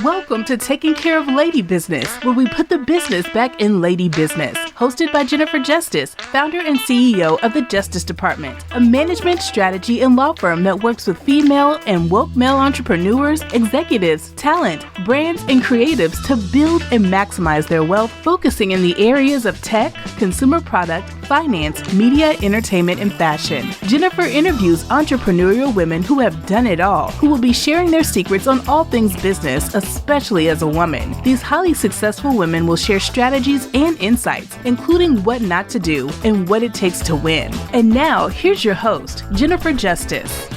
Welcome to Taking Care of Lady Business, where we put the business back in lady business. Hosted by Jennifer Justice, founder and CEO of the Justice Department, a management strategy and law firm that works with female and woke male entrepreneurs, executives, talent, brands, and creatives to build and maximize their wealth, focusing in the areas of tech, consumer product, finance, media, entertainment, and fashion. Jennifer interviews entrepreneurial women who have done it all, who will be sharing their secrets on all things business, especially as a woman. These highly successful women will share strategies and insights, including what not to do and what it takes to win. And now, here's your host, Jennifer Justice.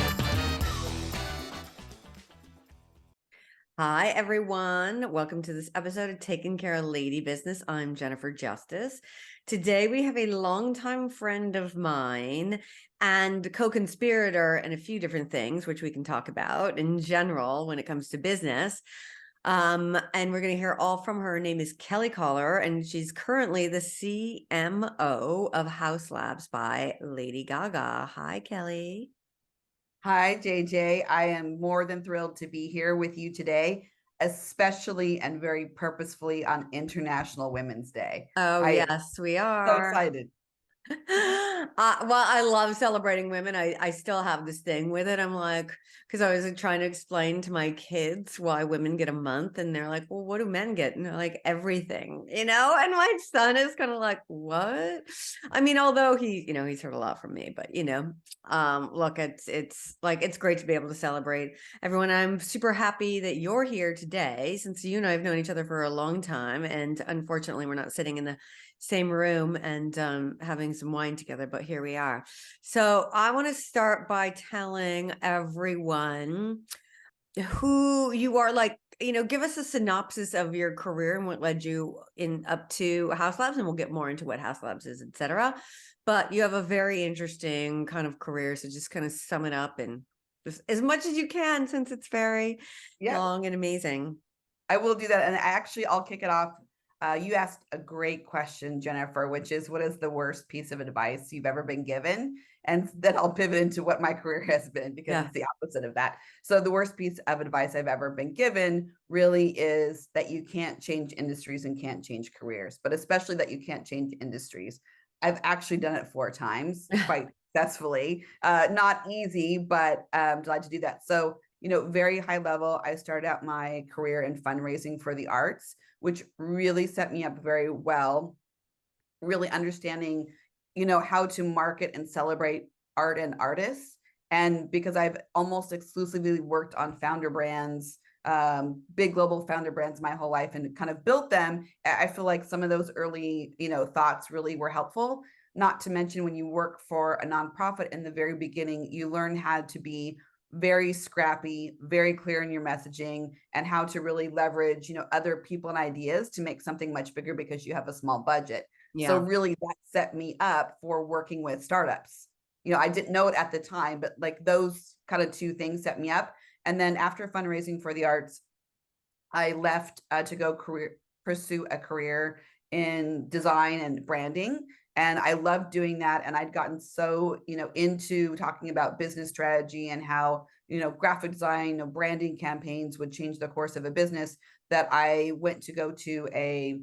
Hi, everyone. Welcome to this episode of Taking Care of Lady Business. I'm Jennifer Justice. Today, we have a longtime friend of mine and co-conspirator in a few different things, which we can talk about in general when it comes to business. And we're going to hear all from her. Her name is Kelly Coller, and she's currently the CMO of Haus Labs by Lady Gaga. Hi, Kelly. Hi, JJ. I am more than thrilled to be here with you today, especially and very purposefully on International Women's Day. Oh, yes, we are. So excited. Well, I love celebrating women. I still have this thing with it. I'm like, because I was trying to explain to my kids why women get a month, and they're like, well, what do men get? And they're like, everything, And my son is kind of like, what? I mean, although he's heard a lot from me, but look, it's great to be able to celebrate everyone. I'm super happy that you're here today, since you and I have known each other for a long time, and unfortunately, we're not sitting in the same room and having some wine together, but here we are. So I want to start by telling everyone who you are. Give us a synopsis of your career and what led you up to Haus Labs, and we'll get more into what Haus Labs is, etc. But you have a very interesting kind of career, so just kind of sum it up and just as much as you can, since it's very long and amazing. I will do that, and I'll kick it off. You asked a great question, Jennifer, which is, what is the worst piece of advice you've ever been given? And then I'll pivot into what my career has been, because it's the opposite of that. So the worst piece of advice I've ever been given really is that you can't change industries and can't change careers, but especially that you can't change industries. I've actually done it 4 times quite successfully. Not easy, but glad to do that. So, very high level, I started out my career in fundraising for the arts, which really set me up very well, really understanding, how to market and celebrate art and artists. And because I've almost exclusively worked on founder brands, big global founder brands my whole life, and kind of built them, I feel like some of those early, thoughts really were helpful. Not to mention, when you work for a nonprofit in the very beginning, you learn how to be very scrappy, very clear in your messaging, and how to really leverage, other people and ideas to make something much bigger because you have a small budget. So really that set me up for working with startups. I didn't know it at the time, but like those kind of 2 things set me up. And then after fundraising for the arts, I left to go pursue a career in design and branding. And I loved doing that. And I'd gotten so, into talking about business strategy and how, graphic design, branding campaigns would change the course of a business, that I went to go to a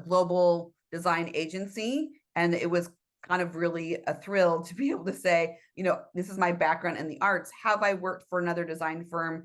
global design agency. And it was kind of really a thrill to be able to say, this is my background in the arts. Have I worked for another design firm,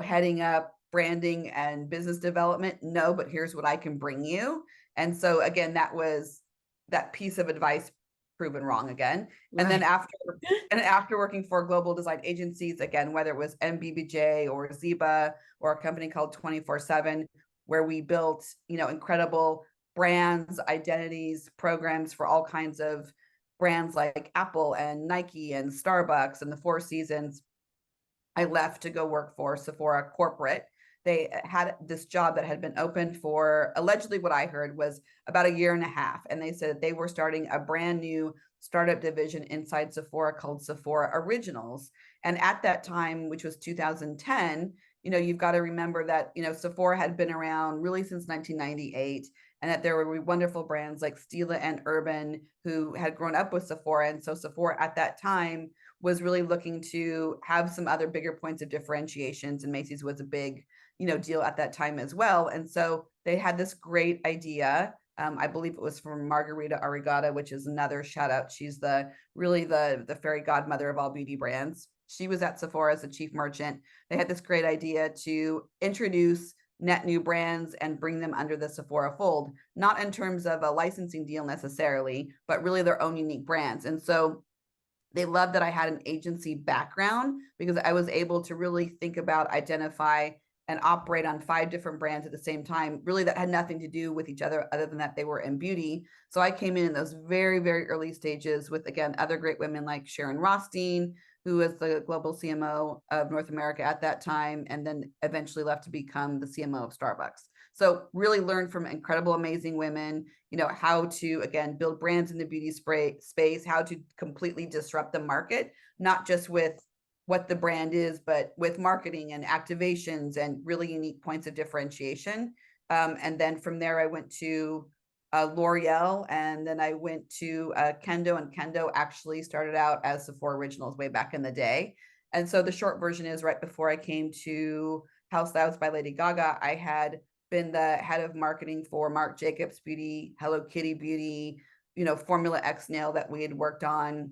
heading up branding and business development? No, but here's what I can bring you. And so again, that was that piece of advice proven wrong again. Right. And then after working for global design agencies, again, whether it was MBBJ or Ziba or a company called 24/7, where we built, incredible brands, identities, programs for all kinds of brands like Apple and Nike and Starbucks and the Four Seasons, I left to go work for Sephora corporate. They had this job that had been open for, allegedly, what I heard was about 1.5 years. And they said they were starting a brand new startup division inside Sephora called Sephora Originals. And at that time, which was 2010, you've got to remember that, Sephora had been around really since 1998, and that there were wonderful brands like Stila and Urban who had grown up with Sephora. And so Sephora at that time was really looking to have some other bigger points of differentiations. And Macy's was a big, deal at that time as well. And so they had this great idea. I believe it was from Margarita Arrigata, which is another shout out. She's really the fairy godmother of all beauty brands. She was at Sephora as the chief merchant. They had this great idea to introduce net new brands and bring them under the Sephora fold, not in terms of a licensing deal necessarily, but really their own unique brands. And so they loved that I had an agency background because I was able to really think about, identify, and operate on 5 different brands at the same time, really that had nothing to do with each other than that they were in beauty. So I came in those very, very early stages with, again, other great women like Sharon Rothstein, who was the global CMO of North America at that time, and then eventually left to become the CMO of Starbucks. So really learned from incredible, amazing women, how to, again, build brands in the beauty space, how to completely disrupt the market, not just with what the brand is, but with marketing and activations and really unique points of differentiation. And then from there, I went to L'Oreal, and then I went to Kendo, and Kendo actually started out as Sephora Originals way back in the day. And so the short version is, right before I came to Haus Labs by Lady Gaga, I had been the head of marketing for Marc Jacobs Beauty, Hello Kitty Beauty, Formula X Nail that we had worked on,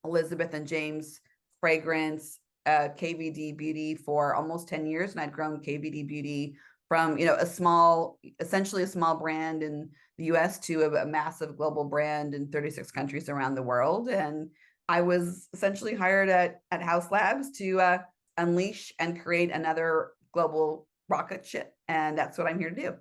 Elizabeth and James Fragrance, KVD Beauty for almost 10 years. And I'd grown KVD Beauty from, essentially a small brand in the US to a massive global brand in 36 countries around the world. And I was essentially hired at Haus Labs to unleash and create another global rocket ship. And that's what I'm here to do.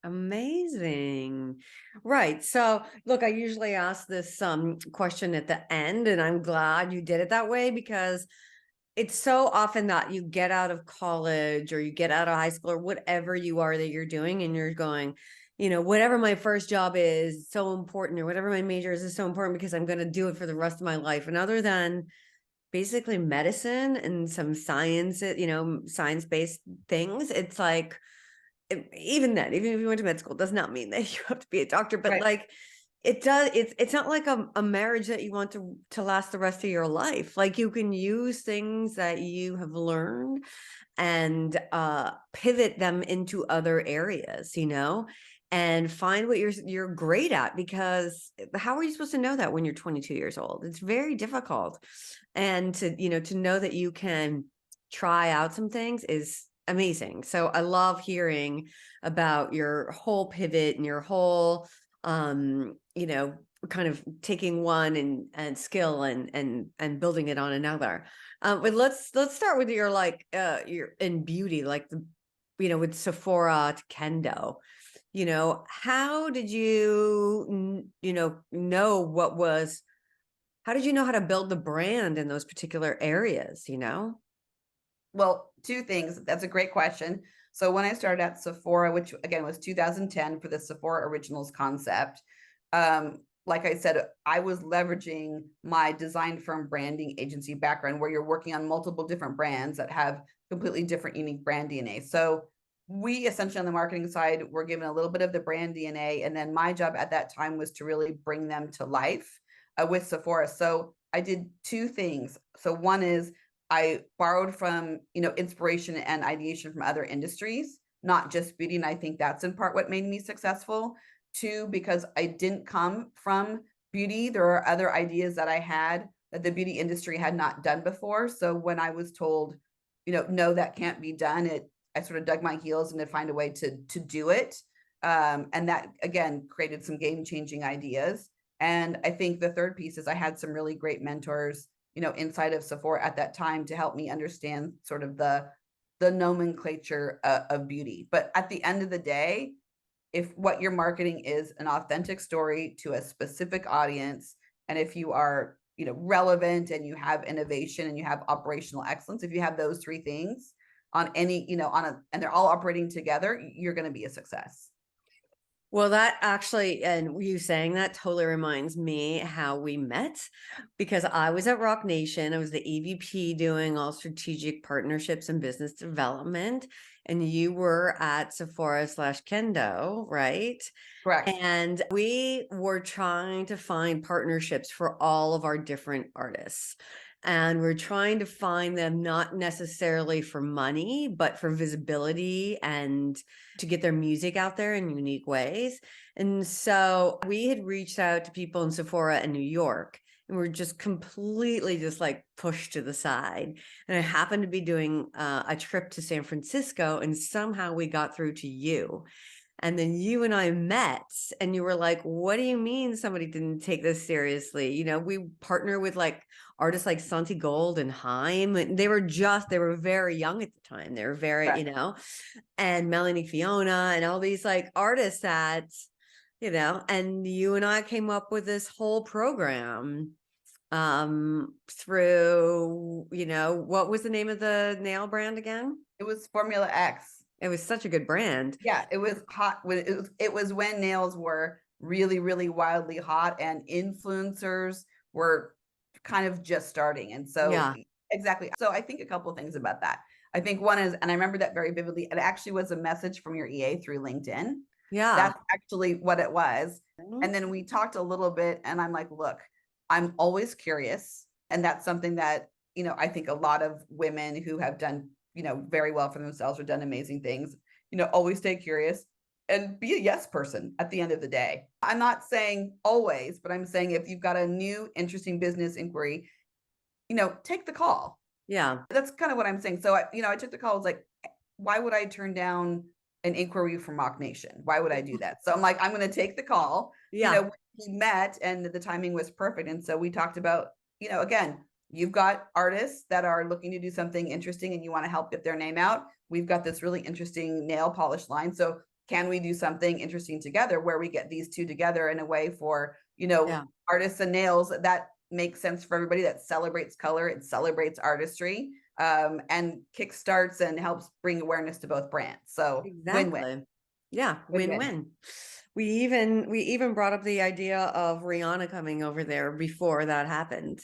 Amazing. Right. So look, I usually ask this question at the end, and I'm glad you did it that way, because it's so often that you get out of college or you get out of high school or whatever you are that you're doing, and you're going, whatever my first job is so important, or whatever my major is so important because I'm going to do it for the rest of my life. And other than basically medicine and some science, science-based things, it's like, even then, even if you went to med school, does not mean that you have to be a doctor, but Right. like it's not like a marriage that you want to last the rest of your life. Like, you can use things that you have learned and pivot them into other areas, and find what you're great at, because how are you supposed to know that when you're 22 years old? It's very difficult. And to know that you can try out some things is amazing. So I love hearing about your whole pivot and your whole kind of taking one and skill and building it on another. But let's start with your you're in beauty, like with Sephora to Kendo. How did you how did you know how to build the brand in those particular areas? Well, 2 things. That's a great question. So when I started at Sephora, which again was 2010 for the Sephora Originals concept, like I said, I was leveraging my design firm branding agency background, where you're working on multiple different brands that have completely different unique brand DNA. So we essentially, on the marketing side, were given a little bit of the brand DNA. And then my job at that time was to really bring them to life with Sephora. So I did 2 things. So one is I borrowed from, inspiration and ideation from other industries, not just beauty. And I think that's in part what made me successful. 2, because I didn't come from beauty. There are other ideas that I had that the beauty industry had not done before. So when I was told, no, that can't be done, I sort of dug my heels and to find a way to do it. And that, again, created some game-changing ideas. And I think the third piece is I had some really great mentors, inside of Sephora at that time to help me understand sort of the nomenclature of beauty. But at the end of the day, if what you're marketing is an authentic story to a specific audience, and if you are, relevant and you have innovation and you have operational excellence, if you have those 3 things on any, and they're all operating together, you're going to be a success. Well, that actually, and you saying that totally reminds me how we met, because I was at Rock Nation. I was the EVP doing all strategic partnerships and business development. And you were at Sephora / Kendo, right? Correct. And we were trying to find partnerships for all of our different artists. And we're trying to find them not necessarily for money, but for visibility and to get their music out there in unique ways. And so we had reached out to people in Sephora in New York, and we're just completely just like pushed to the side. And I happened to be doing a trip to San Francisco, and somehow we got through to you. And then you and I met, and you were like, what do you mean somebody didn't take this seriously? You know, we partner with like artists like Santi Gold and Haim. And they were very young at the time. They were very, Right. you know, and Melanie Fiona and all these like artists that, you know, and you and I came up with this whole program through, you know, what was the name of the nail brand again? It was Formula X. It was such a good brand. Yeah, it was hot when it was when nails were really, really wildly hot and influencers were kind of just starting. And so Yeah. exactly. So I think a couple of things about that. I think one is, and I remember that very vividly, it actually was a message from your EA through LinkedIn. Yeah. That's actually what it was. Mhm. And then we talked a little bit, and I'm like, look, I'm always curious. And that's something that, you know, I think a lot of women who have done, you know, very well for themselves or done amazing things, you know, always stay curious and be a yes person at the end of the day. I'm not saying always, but I'm saying if you've got a new interesting business inquiry, you know, take the call. Yeah. That's kind of what I'm saying. So I took the call. I was like, why would I turn down an inquiry from Mock Nation? Why would I do that? So I'm like, I'm going to take the call. Yeah. You know, we met and the timing was perfect. And so we talked about, you know, again, you've got artists that are looking to do something interesting and you want to help get their name out. We've got this really interesting nail polish line. So can we do something interesting together where we get these two together in a way for, you know, Yeah. artists and nails that makes sense for everybody, that celebrates color, it celebrates artistry, and kickstarts and helps bring awareness to both brands. So Exactly. win-win. Yeah. Win-win. We even brought up the idea of Rihanna coming over there before that happened.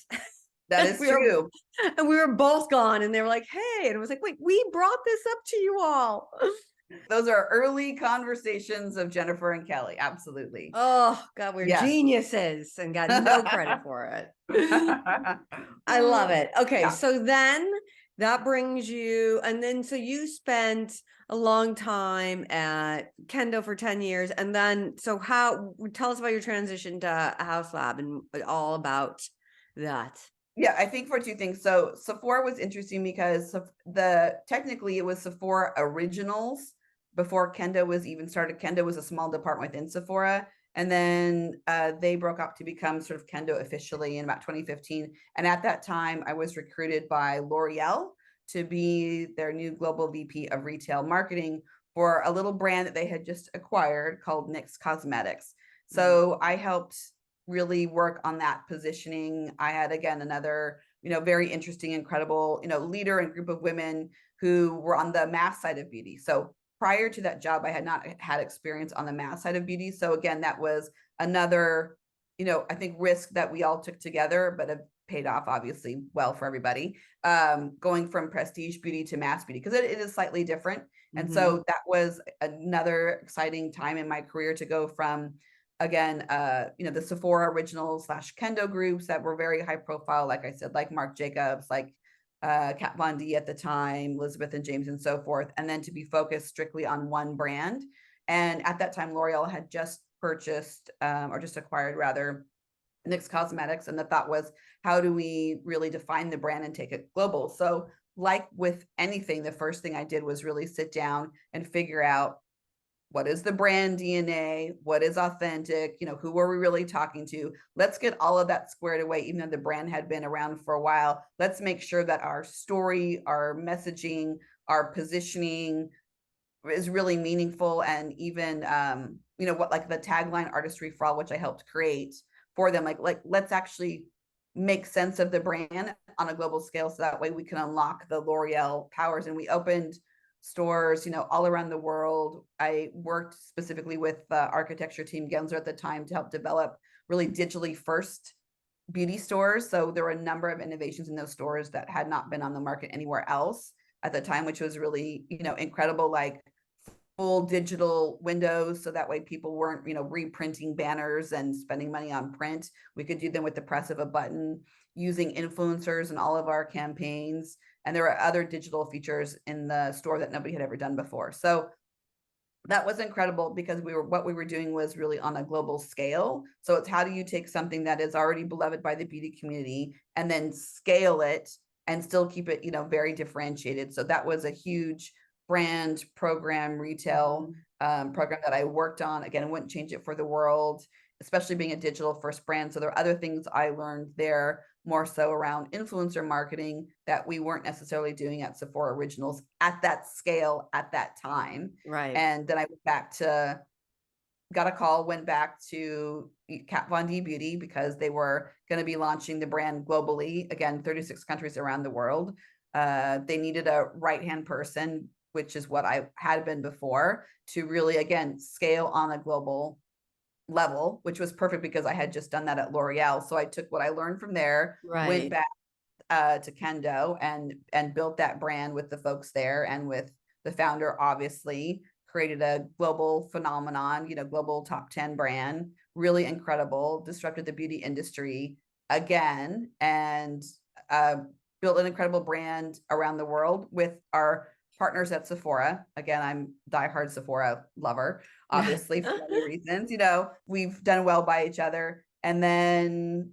That is We were- true. And we were both gone, and they were like, hey, and it was like, wait, we brought this up to you all. Those are early conversations of Jennifer and Kelly. Absolutely. Oh God, we're Yes. geniuses and got no credit for it. I love it. Okay, Yeah. so then that brings you, and then so you spent a long time at Kendo for 10 years, and then so tell us about your transition to Haus Lab and all about that. Yeah, I think for two things. So Sephora was interesting because technically it was Sephora Originals before Kendo was even started. Kendo was a small department within Sephora. And then they broke up to become sort of Kendo officially in about 2015. And at that time, I was recruited by L'Oreal to be their new global VP of retail marketing for a little brand that they had just acquired called NYX Cosmetics. So I helped really work on that positioning. I had, again, another, you know, very interesting, incredible, you know, leader and group of women who were on the mass side of beauty. So prior to that job, I had not had experience on the mass side of beauty. So again, that was another, you know, I think risk that we all took together, but have paid off obviously well for everybody, going from prestige beauty to mass beauty, because it is slightly different. And so that was another exciting time in my career to go from, again, you know, the Sephora Originals / Kendo groups that were very high profile, like I said, like Marc Jacobs, like Kat Von D at the time, Elizabeth and James, and so forth, and then to be focused strictly on one brand. And at that time, L'Oreal had just purchased, or just acquired rather, NYX Cosmetics, and the thought was, how do we really define the brand and take it global? So like with anything, the first thing I did was really sit down and figure out, what is the brand DNA? What is authentic? You know, who are we really talking to? Let's get all of that squared away, even though the brand had been around for a while. Let's make sure that our story, our messaging, our positioning is really meaningful. And even, you know, what, like the tagline Artistry for All, which I helped create for them, like let's actually make sense of the brand on a global scale. So that way we can unlock the L'Oreal powers. And we opened stores, you know, all around the world. I worked specifically with the architecture team Gensler at the time to help develop really digitally first beauty stores. So there were a number of innovations in those stores that had not been on the market anywhere else at the time, which was really, you know, incredible. Like full digital windows. So that way people weren't, reprinting banners and spending money on print. We could do them with the press of a button, using influencers in all of our campaigns. And there were other digital features in the store that nobody had ever done before. So that was incredible because what we were doing was really on a global scale. So it's how do you take something that is already beloved by the beauty community and then scale it and still keep it, very differentiated. So that was a huge brand program, retail program that I worked on. Again, I wouldn't change it for the world, especially being a digital first brand. So there are other things I learned there, more so around influencer marketing, that we weren't necessarily doing at Sephora Originals at that scale at that time. Right. And then I got a call, went back to Kat Von D Beauty because they were going to be launching the brand globally, again, 36 countries around the world. They needed a right-hand person, which is what I had been before, to really, again, scale on a global level, which was perfect because I had just done that at L'Oreal. So I took what I learned from there, went back to Kendo and built that brand with the folks there and with the founder, obviously, created a global phenomenon, global top 10 brand, really incredible, disrupted the beauty industry again, and built an incredible brand around the world with our partners at Sephora. Again, I'm diehard Sephora lover, obviously, for many reasons. We've done well by each other. And then,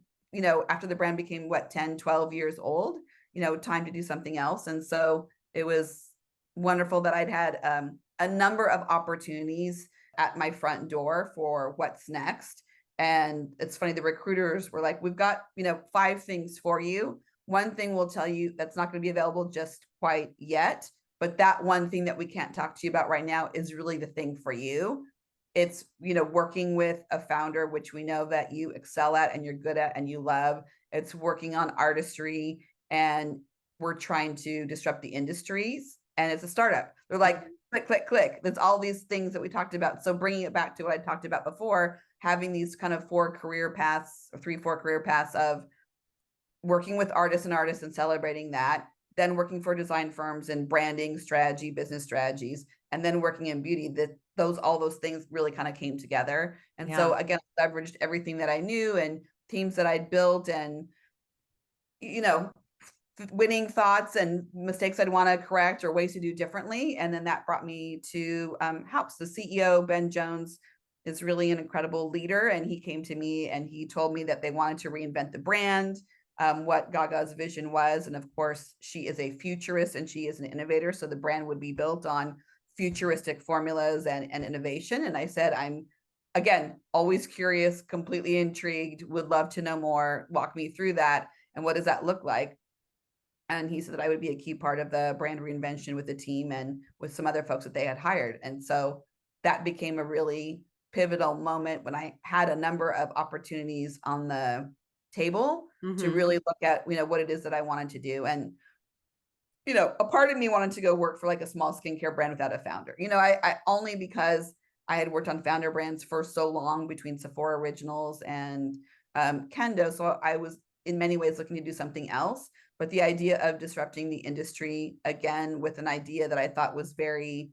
after the brand became 10, 12 years old, time to do something else. And so it was wonderful that I'd had a number of opportunities at my front door for what's next. And it's funny, the recruiters were like, we've got, 5 things for you. One thing we'll tell you that's not going to be available just quite yet, but that one thing that we can't talk to you about right now is really the thing for you. It's, working with a founder, which we know that you excel at and you're good at and you love. It's working on artistry, and we're trying to disrupt the industries, and it's a startup. They're like, click, click, click. There's all these things that we talked about. So bringing it back to what I talked about before, having these kind of 4 career paths, or 3-4 career paths of working with artists and celebrating that, then working for design firms and branding strategy, business strategies, and then working in beauty, all those things really kind of came together. And so again, I leveraged everything that I knew and teams that I'd built, and, winning thoughts and mistakes I'd want to correct or ways to do differently. And then that brought me to Haus. The CEO, Ben Jones, is really an incredible leader. And he came to me and he told me that they wanted to reinvent the brand, what Gaga's vision was. And of course, she is a futurist and she is an innovator. So the brand would be built on futuristic formulas and innovation. And I said, I'm, again, always curious, completely intrigued, would love to know more. Walk me through that. And what does that look like? And he said that I would be a key part of the brand reinvention with the team and with some other folks that they had hired. And so that became a really pivotal moment when I had a number of opportunities on the table to really look at, what it is that I wanted to do. And, a part of me wanted to go work for like a small skincare brand without a founder. I only because I had worked on founder brands for so long between Sephora Originals and Kendo. So I was in many ways looking to do something else. But the idea of disrupting the industry, again, with an idea that I thought was very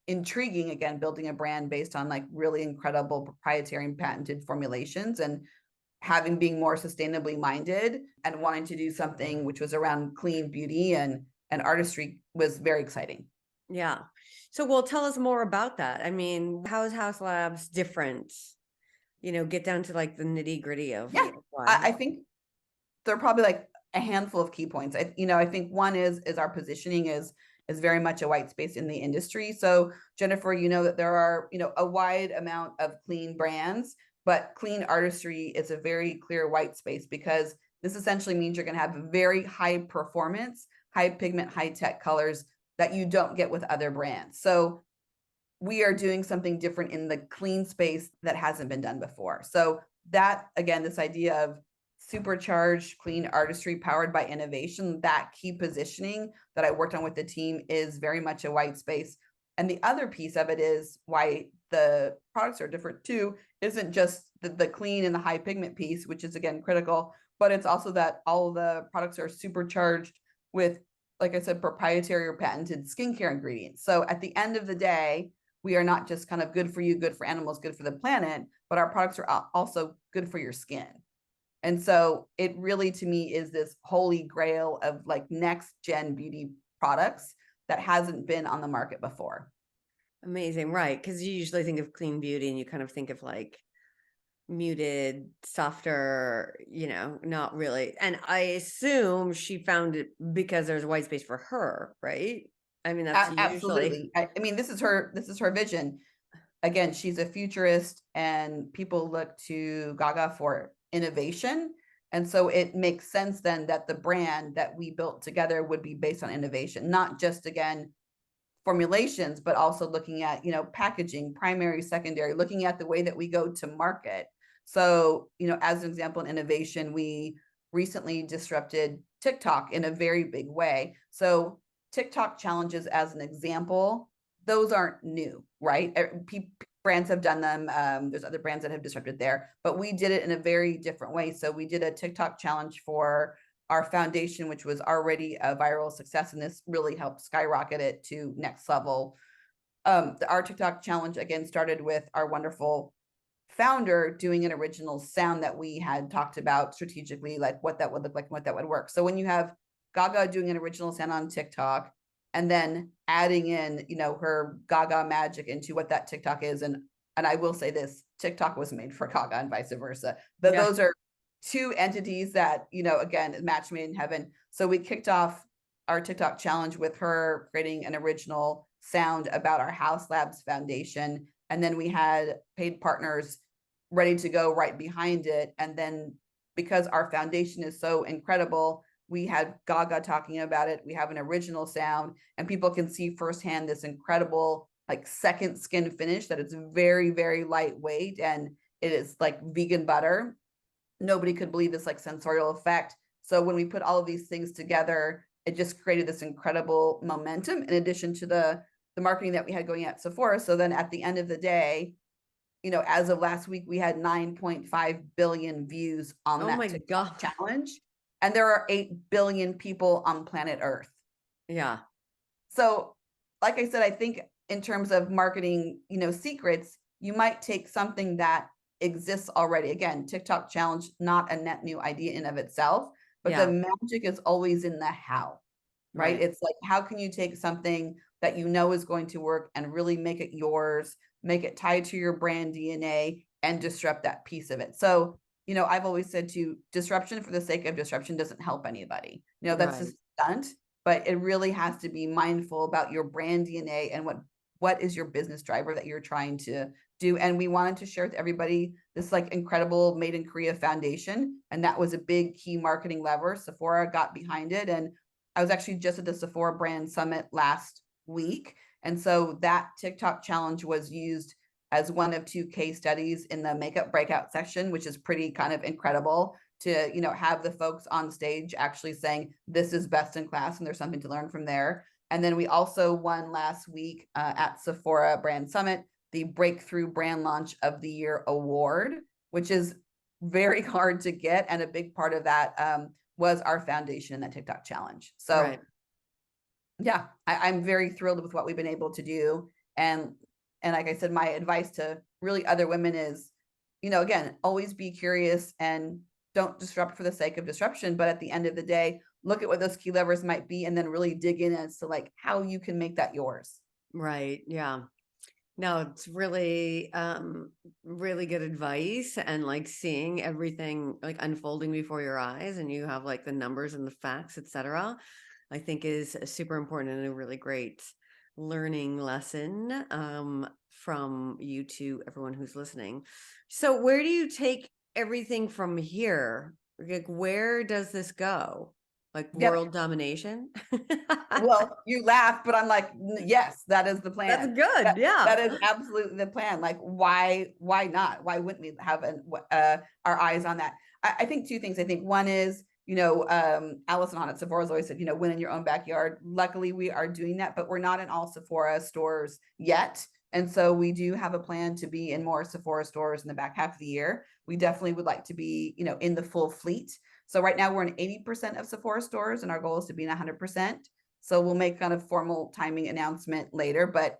intriguing, again, building a brand based on like really incredible proprietary and patented formulations, and being more sustainably minded and wanting to do something which was around clean beauty and artistry was very exciting. Yeah. So, well, tell us more about that. I mean, how is Haus Labs different? Get down to like the nitty gritty of I think there are probably like a handful of key points. I think one is our positioning is very much a white space in the industry. So Jennifer, that there are, a wide amount of clean brands, but clean artistry is a very clear white space, because this essentially means you're going to have very high performance, high pigment, high tech colors that you don't get with other brands. So we are doing something different in the clean space that hasn't been done before. So that, again, this idea of supercharged clean artistry powered by innovation, that key positioning that I worked on with the team is very much a white space. And the other piece of it is why the products are different too, isn't just the clean and the high pigment piece, which is again critical, but it's also that all the products are supercharged with like I said, proprietary or patented skincare ingredients. So at the end of the day, we are not just kind of good for you, good for animals, good for the planet, but our products are also good for your skin. And so it really, to me, is this holy grail of like next gen beauty products that hasn't been on the market before. Amazing. Right. Because you usually think of clean beauty and you kind of think of like muted, softer, not really. And I assume she found it because there's white space for her, right? I mean, that's usually Absolutely. I mean, this is her vision. Again, she's a futurist, and people look to Gaga for innovation. And so it makes sense then that the brand that we built together would be based on innovation, not just, again, formulations, but also looking at, packaging, primary, secondary, looking at the way that we go to market. So, as an example, in innovation, we recently disrupted TikTok in a very big way. So TikTok challenges, as an example, those aren't new, right? Brands have done them. There's other brands that have disrupted there, but we did it in a very different way. So we did a TikTok challenge for our foundation, which was already a viral success, and this really helped skyrocket it to next level. Our TikTok challenge, again, started with our wonderful founder doing an original sound that we had talked about strategically, like what that would look like and what that would work. So when you have Gaga doing an original sound on TikTok and then adding in, her Gaga magic into what that TikTok is, and I will say this, TikTok was made for Gaga and vice versa. But Yeah. those are two entities that, again, match made in heaven. So we kicked off our TikTok challenge with her creating an original sound about our Haus Labs foundation. And then we had paid partners ready to go right behind it. And then because our foundation is so incredible, we had Gaga talking about it. We have an original sound, and people can see firsthand this incredible like second skin finish that it's very, very lightweight, and it is like vegan butter. Nobody could believe this like sensorial effect. So when we put all of these things together, it just created this incredible momentum in addition to the marketing that we had going at Sephora. So then at the end of the day, as of last week, we had 9.5 billion views on that TikTok challenge. And there are 8 billion people on planet Earth. Yeah. So like I said, I think in terms of marketing, secrets, you might take something that exists already. Again, TikTok challenge, not a net new idea in of itself, but the magic is always in the how, right? It's like, how can you take something that is going to work and really make it yours, make it tied to your brand DNA, and disrupt that piece of it. So, I've always said disruption for the sake of disruption doesn't help anybody. That's just stunt, but it really has to be mindful about your brand DNA and what is your business driver that you're trying to do. And we wanted to share with everybody this like incredible Made in Korea foundation. And that was a big key marketing lever. Sephora got behind it. And I was actually just at the Sephora brand summit last week. And so that TikTok challenge was used as one of 2 case studies in the makeup breakout section, which is pretty kind of incredible to, have the folks on stage actually saying this is best in class and there's something to learn from there. And then we also won last week at Sephora Brand Summit, the Breakthrough Brand Launch of the Year award, which is very hard to get. And a big part of that was our foundation in that TikTok challenge. So yeah, I'm very thrilled with what we've been able to do. And like I said, my advice to really other women is, again, always be curious and don't disrupt for the sake of disruption. But at the end of the day, look at what those key levers might be and then really dig in as to like how you can make that yours. Right. Yeah. No, it's really, really good advice, and like seeing everything like unfolding before your eyes, and you have like the numbers and the facts, etc. I think is super important and a really great learning lesson from you to everyone who's listening. So where do you take everything from here? Like, where does this go? Like world domination? Well, you laugh, but I'm like, yes, that is the plan. That's good. That is absolutely the plan. Like, why not? Why wouldn't we have our eyes on that? I think 2 things. I think one is, Allison on at Sephora's always said, win in your own backyard. Luckily, we are doing that, but we're not in all Sephora stores yet. And so we do have a plan to be in more Sephora stores in the back half of the year. We definitely would like to be, in the full fleet. So right now we're in 80% of Sephora stores, and our goal is to be in 100%. So we'll make kind of formal timing announcement later, but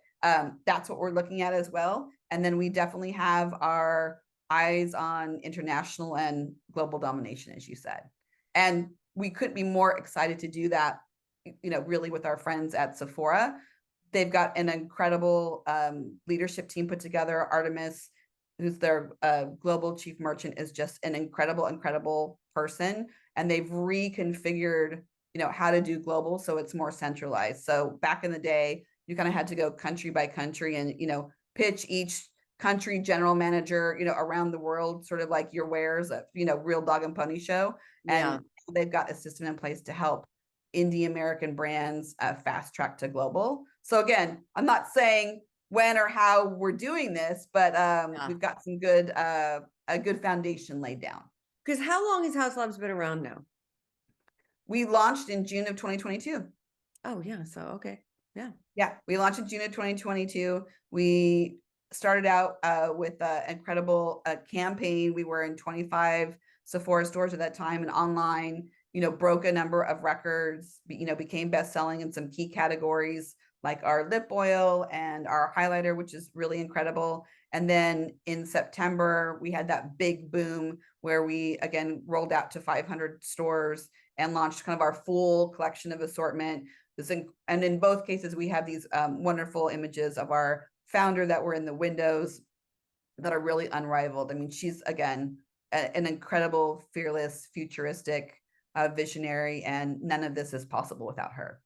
that's what we're looking at as well. And then we definitely have our eyes on international and global domination, as you said. And we couldn't be more excited to do that, really with our friends at Sephora. They've got an incredible leadership team put together. Artemis, who's their global chief merchant, is just an incredible person. And they've reconfigured, how to do global so it's more centralized. So back in the day, you kind of had to go country by country and, pitch each country general manager, around the world, sort of like your wares, real dog and pony show. And they've got a system in place to help indie American brands fast track to global. So again, I'm not saying when or how we're doing this, but we've got some a good foundation laid down. Because how long has Haus Labs been around now? We launched in June of 2022. Oh yeah, so okay. Yeah, we launched in June of 2022. We started out with an incredible campaign. We were in 25 Sephora stores at that time and online, broke a number of records, became best-selling in some key categories like our lip oil and our highlighter, which is really incredible. And then in September, we had that big boom where we, again, rolled out to 500 stores and launched kind of our full collection of assortment. And in both cases, we have these wonderful images of our founder that were in the windows that are really unrivaled. I mean, she's, again, an incredible, fearless, futuristic visionary, and none of this is possible without her.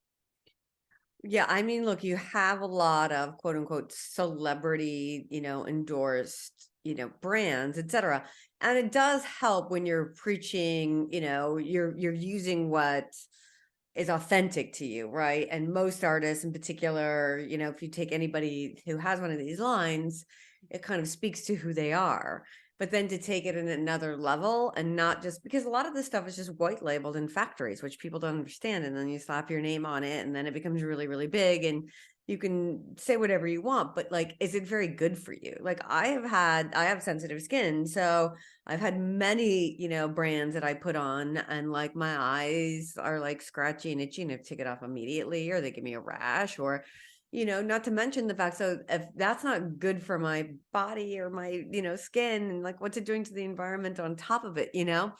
Yeah, I mean, look, you have a lot of quote unquote celebrity, endorsed, brands, etc. And it does help when you're preaching, you're using what is authentic to you, right? And most artists in particular, if you take anybody who has one of these lines, it kind of speaks to who they are. But then to take it in another level and not just because a lot of this stuff is just white labeled in factories, which people don't understand. And then you slap your name on it and then it becomes really, really big and you can say whatever you want, but like, is it very good for you? Like I have sensitive skin. So I've had many, brands that I put on and like my eyes are like scratchy and itchy and I take it off immediately or they give me a rash or, not to mention the fact, so if that's not good for my body or my, skin and like what's it doing to the environment on top of it, and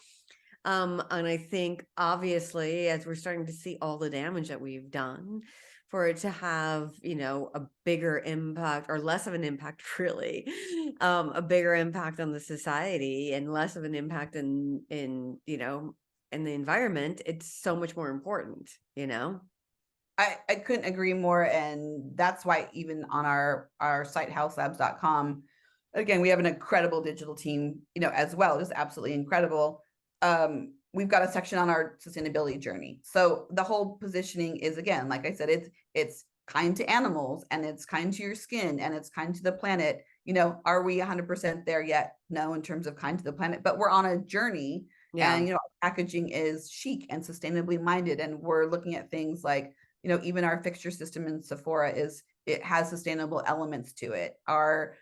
I think obviously as we're starting to see all the damage that we've done for it to have, a bigger impact or less of an impact really, a bigger impact on the society and less of an impact in the environment, it's so much more important, I couldn't agree more. And that's why even on our site, houselabs.com, again, we have an incredible digital team, as well, just absolutely incredible. We've got a section on our sustainability journey. So the whole positioning is, again, like I said, it's kind to animals and it's kind to your skin and it's kind to the planet. Are we 100% there yet? No, in terms of kind to the planet, but we're on a journey. Yeah. And, packaging is chic and sustainably minded. And we're looking at things like, even our fixture system in Sephora it has sustainable elements to it. Our,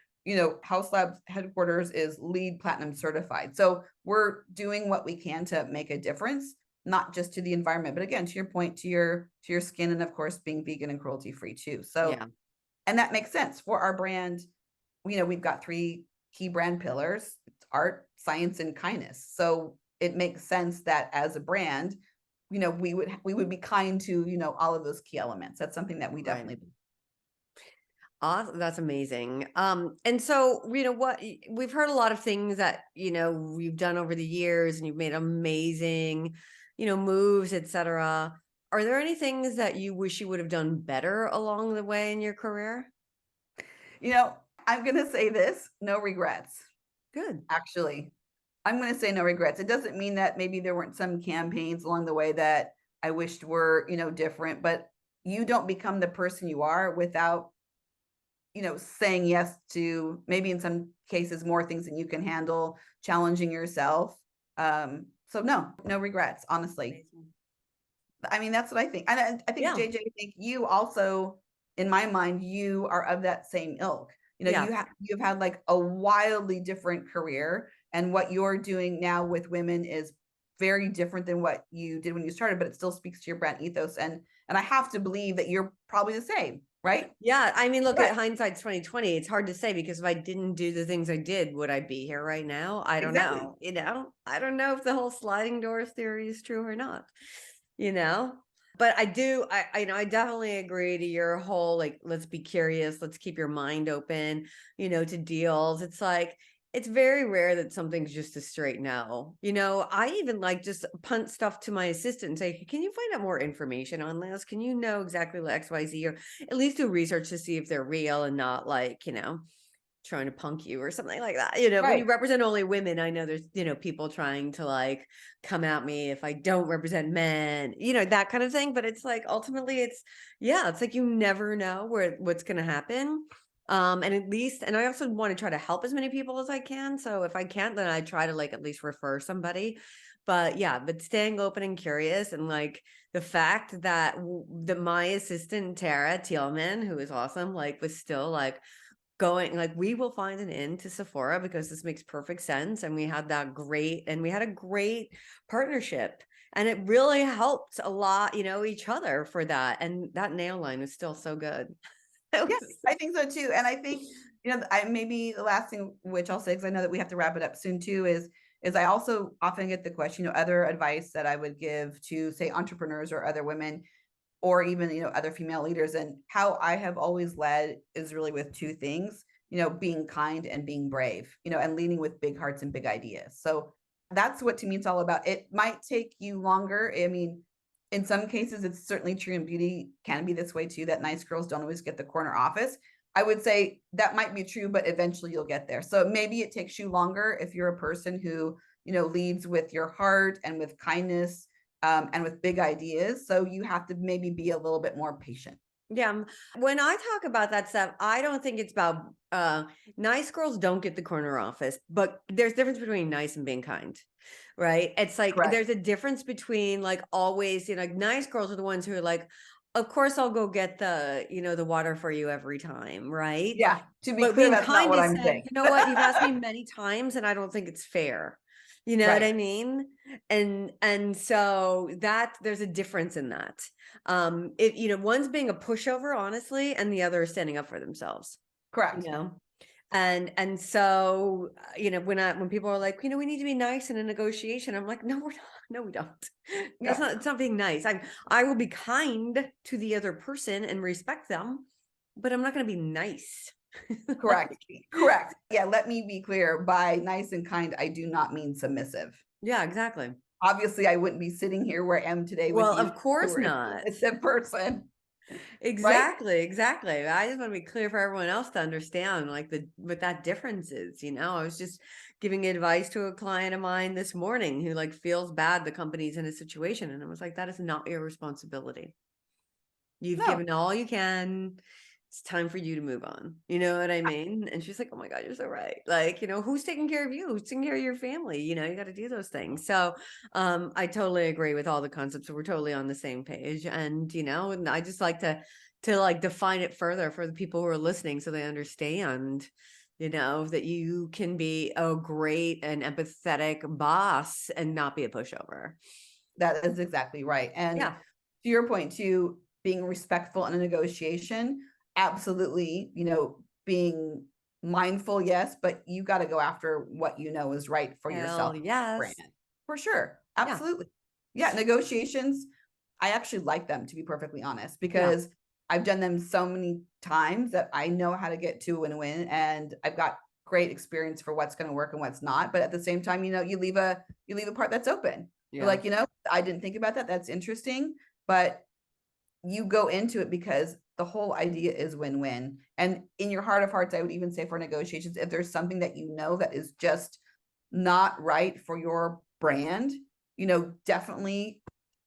Haus Labs headquarters is LEED Platinum certified. So we're doing what we can to make a difference, not just to the environment, but again, to your point, to your skin, and of course, being vegan and cruelty free too. So, yeah. And that makes sense for our brand. We've got 3 key brand pillars: it's art, science, and kindness. So it makes sense that as a brand, we would be kind to, all of those key elements. That's something that we definitely do. Awesome. That's amazing. And so, what we've heard a lot of things that, we've done over the years and you've made amazing, moves, etc. Are there any things that you wish you would have done better along the way in your career? I'm going to say this, no regrets. Good. Actually, I'm going to say no regrets. It doesn't mean that maybe there weren't some campaigns along the way that I wished were, different, but you don't become the person you are without, saying yes to maybe in some cases more things than you can handle, challenging yourself. So no regrets, honestly. I mean, that's what I think. And I think, yeah. JJ, I think you also, in my mind, you are of that same ilk. You've had like a wildly different career, and what you're doing now with women is very different than what you did when you started, but it still speaks to your brand ethos. And And I have to believe that you're probably the same, right? Yeah. I mean, look, Right. at hindsight's 2020. It's hard to say, because if I didn't do the things I did, would I be here right now? I don't Exactly. know. I don't know if the whole sliding doors theory is true or not, you know? But I definitely agree to your whole, like, let's be curious, let's keep your mind open, to deals. It's like, it's very rare that something's just a straight no. I even like just punt stuff to my assistant and say, can you find out more information on this? Can you know exactly what XYZ, or at least do research to see if they're real and not like, trying to punk you or something like that. When you Right. represent only women, I know there's, people trying to like come at me if I don't represent men, that kind of thing. But it's like, ultimately it's like, you never know what's going to happen. And I also want to try to help as many people as I can. So if I can't, then I try to like at least refer somebody. But staying open and curious, and like the fact that my assistant Tara Thielman, who is awesome, like was still like going, like, we will find an in to Sephora because this makes perfect sense. And we had a great partnership, and it really helped a lot, each other for that. And that nail line was still so good. Yes, I think so too. And I think, I maybe the last thing which I'll say, because I know that we have to wrap it up soon too, is I also often get the question, other advice that I would give to, say, entrepreneurs or other women, or even, other female leaders. And how I have always led is really with two things, being kind and being brave, and leading with big hearts and big ideas. So that's what to me it's all about. It might take you longer. I mean, in some cases, it's certainly true, and beauty can be this way too, that nice girls don't always get the corner office. I would say that might be true, but eventually you'll get there. So maybe it takes you longer if you're a person who, leads with your heart and with kindness, and with big ideas. So you have to maybe be a little bit more patient. Yeah. When I talk about that stuff, I don't think it's about nice girls don't get the corner office, but there's a difference between nice and being kind, right? It's like, Correct. there's a difference between like always, like nice girls are the ones who are like, of course I'll go get the, the water for you every time, right? Yeah. To be But clear, being that's not kind what is I'm saying, saying. you know what, you've asked me many times and I don't think it's fair. You know what I Right. mean? And so that there's a difference in that. One's being a pushover, honestly, and the other is standing up for themselves. Correct. And so when people are like, we need to be nice in a negotiation, I'm like, no, we're not. No, we don't. That's Yeah. not. It's not being nice. I will be kind to the other person and respect them, but I'm not going to be nice. Correct. Correct. Yeah. Let me be clear. By nice and kind, I do not mean submissive. Yeah, exactly. Obviously, I wouldn't be sitting here where I am today with Well, you. of course not. It's a person. Exactly, exactly. I just want to be clear for everyone else to understand like what that difference is. I was just giving advice to a client of mine this morning who like feels bad the company's in a situation, and I was like, that is not your responsibility. You've No. given all you can. It's time for you to move on. You know what I mean? And she's like, oh my God, you're so right. Like, who's taking care of you? Who's taking care of your family? You got to do those things. So I totally agree with all the concepts. So we're totally on the same page. And, and I just like to like define it further for the people who are listening so they understand, that you can be a great and empathetic boss and not be a pushover. That is exactly right. And yeah, to your point too, being respectful in a negotiation, absolutely, being mindful, yes, but you got to go after what is right for yourself. hell yes. Brand. For sure. Yeah. Absolutely. Yeah. Negotiations, I actually like them, to be perfectly honest, because I've done them so many times that I know how to get to a win-win, and I've got great experience for what's going to work and what's not. But at the same time, you leave a part that's open. You're like, I didn't think about that. That's interesting. But you go into it because the whole idea is win-win. And in your heart of hearts, I would even say for negotiations, if there's something that that is just not right for your brand, definitely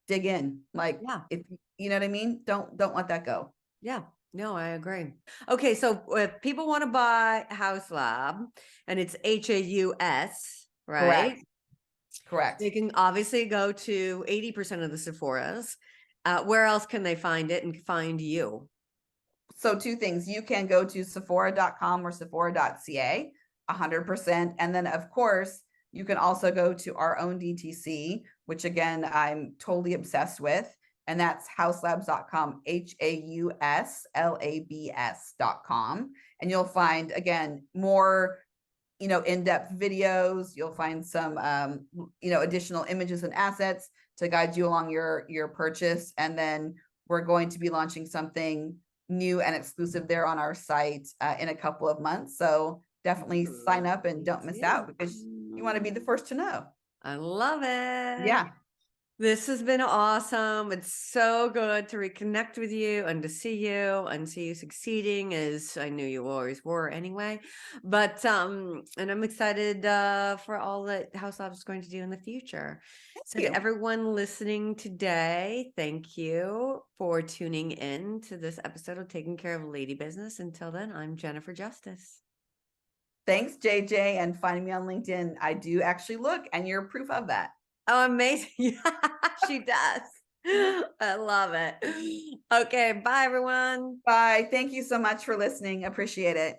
dig in. Like, if you know what I mean, don't let that go. Yeah. No, I agree. Okay, so if people want to buy Haus Lab, and it's HAUS, right? Correct. They can obviously go to 80% of the Sephoras. Where else can they find it and find you? So two things. You can go to Sephora.com or Sephora.ca, 100%. And then, of course, you can also go to our own DTC, which again, I'm totally obsessed with. And that's hauslabs.com, HAUSLABS.com. And you'll find, again, more, in-depth videos. You'll find some, additional images and assets to guide you along your purchase. And then we're going to be launching something new and exclusive there on our site in a couple of months. So definitely sign up and don't miss out, because you want to be the first to know. I love it. Yeah. This has been awesome. It's so good to reconnect with you and to see you succeeding, as I knew you always were anyway. But and I'm excited for all that Haus Labs is going to do in the future. So to everyone listening today, thank you for tuning in to this episode of Taking Care of Lady Business. Until then, I'm Jennifer Justice. Thanks, JJ, and find me on LinkedIn. I do actually look, and you're proof of that. Oh, amazing. She does. I love it. Okay. Bye, everyone. Bye. Thank you so much for listening. Appreciate it.